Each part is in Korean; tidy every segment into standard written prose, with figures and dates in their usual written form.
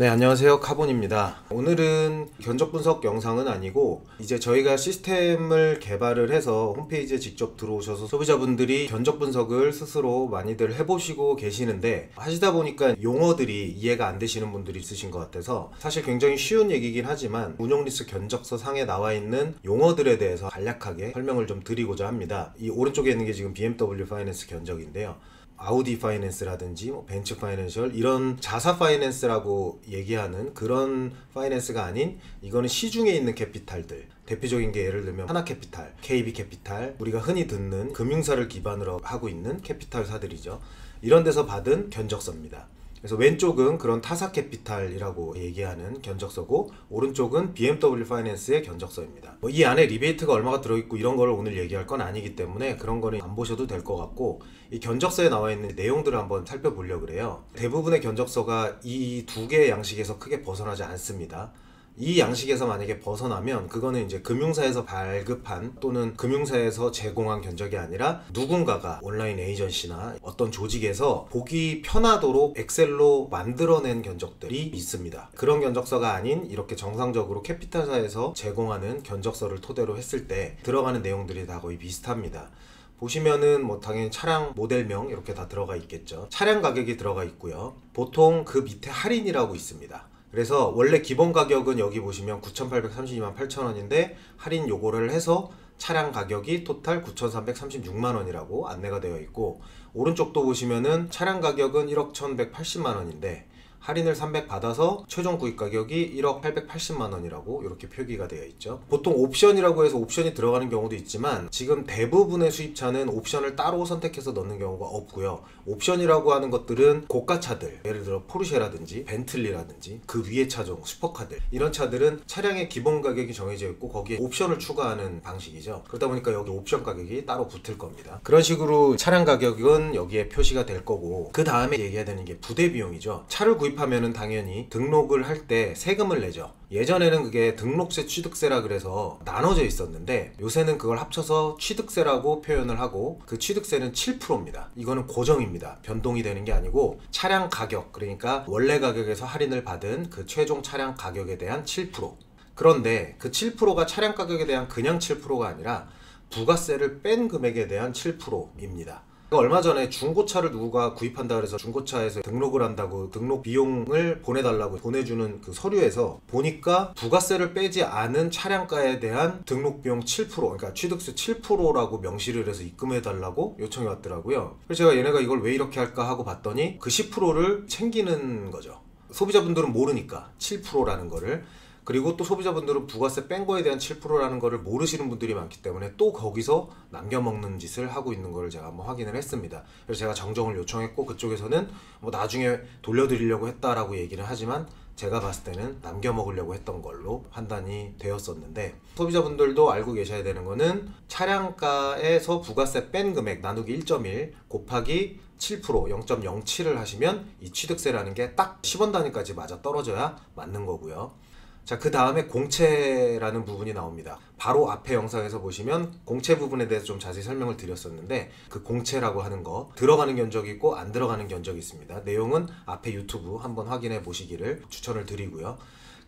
네, 안녕하세요. 카본입니다. 오늘은 견적 분석 영상은 아니고 이제 저희가 시스템을 개발을 해서 홈페이지에 직접 들어오셔서 소비자분들이 견적 분석을 스스로 많이들 해보시고 계시는데 하시다 보니까 용어들이 이해가 안 되시는 분들이 있으신 것 같아서 사실 굉장히 쉬운 얘기긴 하지만 운용리스크 견적서 상에 나와 있는 용어들에 대해서 간략하게 설명을 좀 드리고자 합니다. 이 오른쪽에 있는 게 지금 BMW 파이낸스 견적인데요. 아우디 파이낸스라든지 벤츠 파이낸셜 이런 자사 파이낸스라고 얘기하는 그런 파이낸스가 아닌 이거는 시중에 있는 캐피탈들, 대표적인 게 예를 들면 하나캐피탈, KB캐피탈, 우리가 흔히 듣는 금융사를 기반으로 하고 있는 캐피탈사들이죠. 이런 데서 받은 견적서입니다. 그래서 왼쪽은 그런 타사 캐피탈이라고 얘기하는 견적서고 오른쪽은 BMW 파이낸스의 견적서입니다. 이 안에 리베이트가 얼마가 들어있고 이런 거를 오늘 얘기할 건 아니기 때문에 그런 거는 안 보셔도 될 것 같고 이 견적서에 나와 있는 내용들을 한번 살펴보려고 그래요. 대부분의 견적서가 이 두 개의 양식에서 크게 벗어나지 않습니다. 이 양식에서 만약에 벗어나면 그거는 이제 금융사에서 발급한 또는 금융사에서 제공한 견적이 아니라 누군가가 온라인 에이전시나 어떤 조직에서 보기 편하도록 엑셀로 만들어낸 견적들이 있습니다. 그런 견적서가 아닌 이렇게 정상적으로 캐피탈사에서 제공하는 견적서를 토대로 했을 때 들어가는 내용들이 다 거의 비슷합니다. 보시면은 당연히 차량 모델명 이렇게 다 들어가 있겠죠. 차량 가격이 들어가 있고요. 보통 그 밑에 할인이라고 있습니다. 그래서 원래 기본 가격은 여기 보시면 9,832만 8천원인데 할인 요거를 해서 차량 가격이 토탈 9,336만원이라고 안내가 되어 있고 오른쪽도 보시면은 차량 가격은 1억 1,180만원인데 할인을 300 받아서 최종 구입 가격이 1억 880만원이라고 이렇게 표기가 되어 있죠. 보통 옵션이라고 해서 옵션이 들어가는 경우도 있지만 지금 대부분의 수입차는 옵션을 따로 선택해서 넣는 경우가 없고요. 옵션이라고 하는 것들은 고가차들, 예를 들어 포르쉐라든지 벤틀리라든지 그 위의 차종, 슈퍼카들 이런 차들은 차량의 기본 가격이 정해져 있고 거기에 옵션을 추가하는 방식이죠. 그러다 보니까 여기 옵션 가격이 따로 붙을 겁니다. 그런 식으로 차량 가격은 여기에 표시가 될 거고 그 다음에 얘기해야 되는 게 부대 비용이죠. 차를 구입하면은 당연히 등록을 할 때 세금을 내죠. 예전에는 그게 등록세, 취득세라 그래서 나눠져 있었는데 요새는 그걸 합쳐서 취득세라고 표현을 하고 그 취득세는 7%입니다. 이거는 고정입니다. 변동이 되는 게 아니고 차량 가격, 그러니까 원래 가격에서 할인을 받은 그 최종 차량 가격에 대한 7%. 그런데 그 7%가 차량 가격에 대한 그냥 7%가 아니라 부가세를 뺀 금액에 대한 7%입니다. 얼마 전에 중고차를 누가 구입한다 그래서 중고차에서 등록을 한다고 등록 비용을 보내달라고 보내주는 그 서류에서 보니까 부가세를 빼지 않은 차량가에 대한 등록 비용 7%, 그러니까 취득세 7%라고 명시를 해서 입금해달라고 요청이 왔더라고요. 그래서 제가 얘네가 이걸 왜 이렇게 할까 하고 봤더니 그 10%를 챙기는 거죠. 소비자분들은 모르니까 7%라는 거를. 그리고 또 소비자분들은 부가세 뺀 거에 대한 7%라는 거를 모르시는 분들이 많기 때문에 또 거기서 남겨먹는 짓을 하고 있는 거를 제가 한번 확인을 했습니다. 그래서 제가 정정을 요청했고 그쪽에서는 나중에 돌려드리려고 했다라고 얘기를 하지만 제가 봤을 때는 남겨먹으려고 했던 걸로 판단이 되었었는데 소비자분들도 알고 계셔야 되는 거는 차량가에서 부가세 뺀 금액 나누기 1.1 곱하기 7% 0.07을 하시면 이 취득세라는 게 딱 10원 단위까지 맞아 떨어져야 맞는 거고요. 자, 그 다음에 공채라는 부분이 나옵니다. 바로 앞에 영상에서 보시면 공채 부분에 대해서 좀 자세히 설명을 드렸었는데 그 공채라고 하는 거 들어가는 견적이 있고 안 들어가는 견적이 있습니다. 내용은 앞에 유튜브 한번 확인해 보시기를 추천을 드리고요.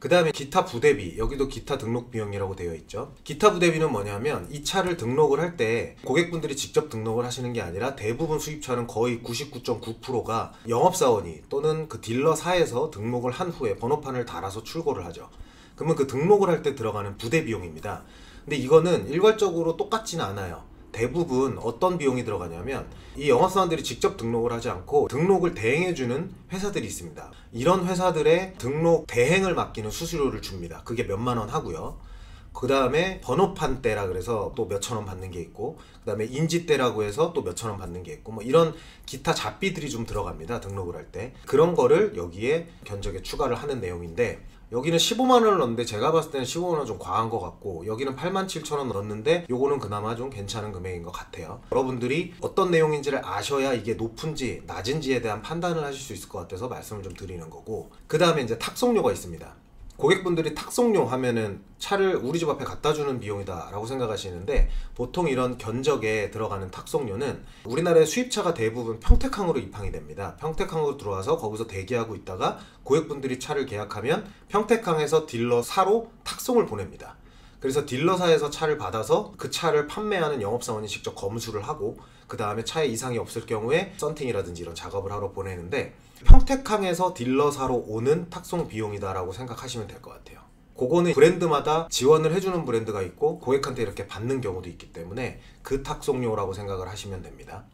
그 다음에 기타 부대비, 여기도 기타 등록 비용이라고 되어 있죠. 기타 부대비는 뭐냐면 이 차를 등록을 할 때 고객분들이 직접 등록을 하시는 게 아니라 대부분 수입차는 거의 99.9%가 영업사원이 또는 그 딜러사에서 등록을 한 후에 번호판을 달아서 출고를 하죠. 그러면 그 등록을 할 때 들어가는 부대 비용입니다. 근데 이거는 일괄적으로 똑같지는 않아요. 대부분 어떤 비용이 들어가냐면 이 영업사원들이 직접 등록을 하지 않고 등록을 대행해주는 회사들이 있습니다. 이런 회사들의 등록 대행을 맡기는 수수료를 줍니다. 그게 몇만 원 하고요. 그 다음에 번호판 떼라 그래서 또 몇천 원 받는 게 있고 그 다음에 인지 떼라고 해서 또 몇천 원 받는 게 있고 이런 기타 잡비들이 좀 들어갑니다. 등록을 할 때. 그런 거를 여기에 견적에 추가를 하는 내용인데 여기는 15만원을 넣었는데 제가 봤을 때는 15만원 좀 과한 것 같고 여기는 87,000원 넣었는데 요거는 그나마 좀 괜찮은 금액인 것 같아요. 여러분들이 어떤 내용인지를 아셔야 이게 높은지 낮은지에 대한 판단을 하실 수 있을 것 같아서 말씀을 좀 드리는 거고 그 다음에 이제 탁송료가 있습니다. 고객분들이 탁송료 하면은 차를 우리 집 앞에 갖다 주는 비용이다 라고 생각하시는데, 보통 이런 견적에 들어가는 탁송료는 우리나라의 수입차가 대부분 평택항으로 입항이 됩니다. 평택항으로 들어와서 거기서 대기하고 있다가 고객분들이 차를 계약하면 평택항에서 딜러사로 탁송을 보냅니다. 그래서 딜러사에서 차를 받아서 그 차를 판매하는 영업사원이 직접 검수를 하고, 그 다음에 차에 이상이 없을 경우에 썬팅이라든지 이런 작업을 하러 보내는데, 평택항에서 딜러사로 오는 탁송 비용이다 라고 생각하시면 될 것 같아요. 그거는 브랜드마다 지원을 해주는 브랜드가 있고 고객한테 이렇게 받는 경우도 있기 때문에 그 탁송료라고 생각을 하시면 됩니다.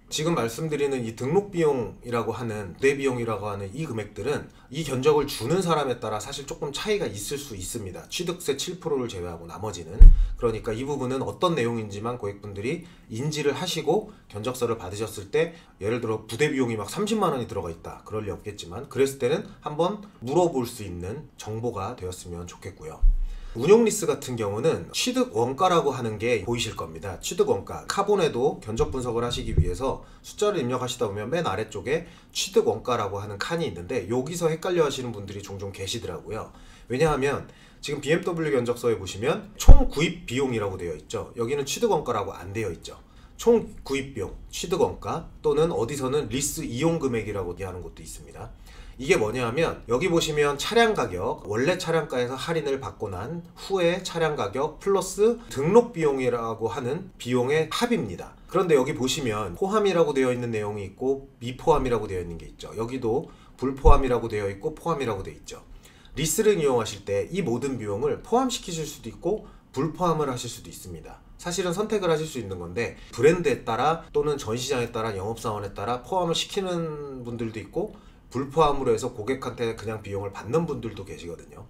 지금 말씀드리는 이 등록비용이라고 하는, 부대비용이라고 하는 이 금액들은 이 견적을 주는 사람에 따라 사실 조금 차이가 있을 수 있습니다. 취득세 7%를 제외하고 나머지는. 그러니까 이 부분은 어떤 내용인지만 고객분들이 인지를 하시고 견적서를 받으셨을 때, 예를 들어 부대비용이 막 30만 원이 들어가 있다, 그럴 리 없겠지만 그랬을 때는 한번 물어볼 수 있는 정보가 되었으면 좋겠고요. 운용리스 같은 경우는 취득 원가라고 하는 게 보이실 겁니다. 취득 원가, 카본에도 견적 분석을 하시기 위해서 숫자를 입력하시다 보면 맨 아래쪽에 취득 원가라고 하는 칸이 있는데, 여기서 헷갈려 하시는 분들이 종종 계시더라고요. 왜냐하면 지금 BMW 견적서에 보시면 총 구입 비용이라고 되어 있죠. 여기는 취득 원가라고 안 되어 있죠. 총 구입 비용, 취득 원가, 또는 어디서는 리스 이용 금액이라고 하는 것도 있습니다. 이게 뭐냐 하면, 여기 보시면 차량 가격, 원래 차량가에서 할인을 받고 난 후에 차량 가격 플러스 등록 비용이라고 하는 비용의 합입니다. 그런데 여기 보시면 포함이라고 되어 있는 내용이 있고 미포함이라고 되어 있는 게 있죠. 여기도 불포함이라고 되어 있고 포함이라고 되어 있죠. 리스를 이용하실 때 이 모든 비용을 포함시키실 수도 있고 불포함을 하실 수도 있습니다. 사실은 선택을 하실 수 있는 건데, 브랜드에 따라 또는 전시장에 따라 영업사원에 따라 포함을 시키는 분들도 있고 불포함으로 해서 고객한테 그냥 비용을 받는 분들도 계시거든요.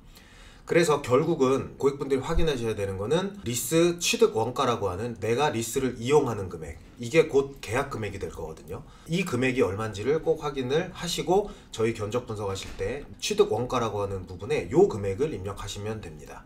그래서 결국은 고객분들이 확인하셔야 되는 거는 리스 취득 원가라고 하는, 내가 리스를 이용하는 금액, 이게 곧 계약 금액이 될 거거든요. 이 금액이 얼마인지를 꼭 확인을 하시고 저희 견적 분석하실 때 취득 원가라고 하는 부분에 이 금액을 입력하시면 됩니다.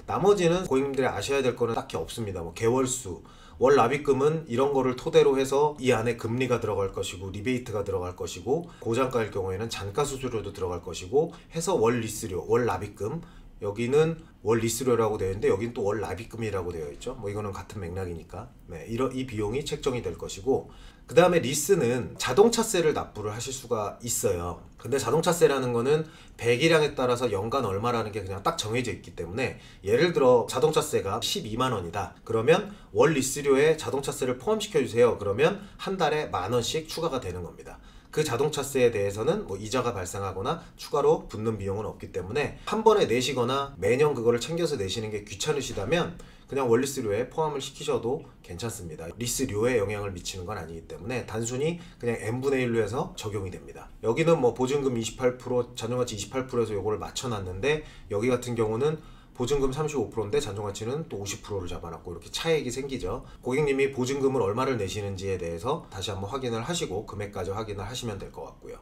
나머지는 고객님들이 아셔야 될 거는 딱히 없습니다. 뭐 개월수, 월 납입금은 이런 거를 토대로 해서 이 안에 금리가 들어갈 것이고 리베이트가 들어갈 것이고, 고장가일 경우에는 잔가 수수료도 들어갈 것이고 해서 월 리스료, 월 납입금, 여기는 월 리스료라고 되어 있는데 여기는 또 월 납입금이라고 되어 있죠. 뭐 이거는 같은 맥락이니까. 네, 이 비용이 책정이 될 것이고, 그 다음에 리스는 자동차세를 납부를 하실 수가 있어요. 근데 자동차세라는 거는 배기량에 따라서 연간 얼마라는 게 그냥 딱 정해져 있기 때문에, 예를 들어 자동차세가 12만 원이다. 그러면 월 리스료에 자동차세를 포함시켜 주세요. 그러면 한 달에 만 원씩 추가가 되는 겁니다. 그 자동차세에 대해서는 뭐 이자가 발생하거나 추가로 붙는 비용은 없기 때문에 한 번에 내시거나 매년 그거를 챙겨서 내시는 게 귀찮으시다면 그냥 원리스료에 포함을 시키셔도 괜찮습니다. 리스료에 영향을 미치는 건 아니기 때문에 단순히 그냥 n분의 1로 해서 적용이 됩니다. 여기는 뭐 보증금 28%, 잔존가치 28%에서 요거를 맞춰놨는데, 여기 같은 경우는 보증금 35%인데 잔존가치는 또 50%를 잡아놨고 이렇게 차액이 생기죠. 고객님이 보증금을 얼마를 내시는지에 대해서 다시 한번 확인을 하시고 금액까지 확인을 하시면 될 것 같고요.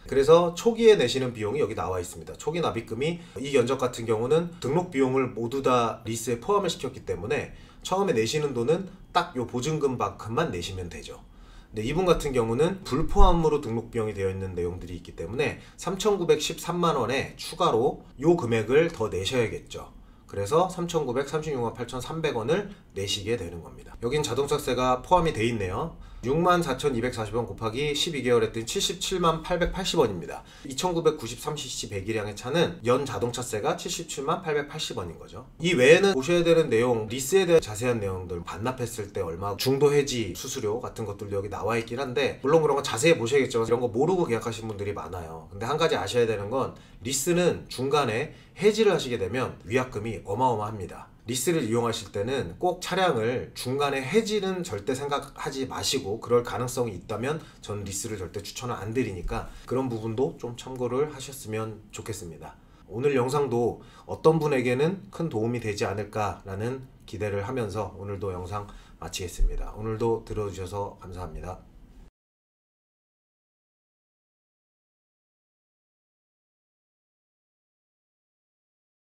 그래서 초기에 내시는 비용이 여기 나와 있습니다. 초기 납입금이, 이 견적 같은 경우는 등록 비용을 모두 다 리스에 포함을 시켰기 때문에 처음에 내시는 돈은 딱 요 보증금만큼만 내시면 되죠. 근데 이분 같은 경우는 불포함으로 등록 비용이 되어 있는 내용들이 있기 때문에 3,913만 원에 추가로 요 금액을 더 내셔야겠죠. 그래서 3,936만 8,300원을 내시게 되는 겁니다. 여긴 자동차세가 포함이 돼 있네요. 64,240원 곱하기 12개월 했더니 77만 880원입니다. 2993cc 배기량의 차는 연 자동차세가 77만 880원인 거죠. 이 외에는 보셔야 되는 내용, 리스에 대한 자세한 내용들, 반납했을 때 얼마, 중도 해지 수수료 같은 것들도 여기 나와 있긴 한데, 물론 그런 거 자세히 보셔야겠죠. 이런 거 모르고 계약하신 분들이 많아요. 근데 한 가지 아셔야 되는 건, 리스는 중간에 해지를 하시게 되면 위약금이 어마어마합니다. 리스를 이용하실 때는 꼭 차량을 중간에 해지는 절대 생각하지 마시고, 그럴 가능성이 있다면 전 리스를 절대 추천을 안 드리니까 그런 부분도 좀 참고를 하셨으면 좋겠습니다. 오늘 영상도 어떤 분에게는 큰 도움이 되지 않을까라는 기대를 하면서 오늘도 영상 마치겠습니다. 오늘도 들어주셔서 감사합니다.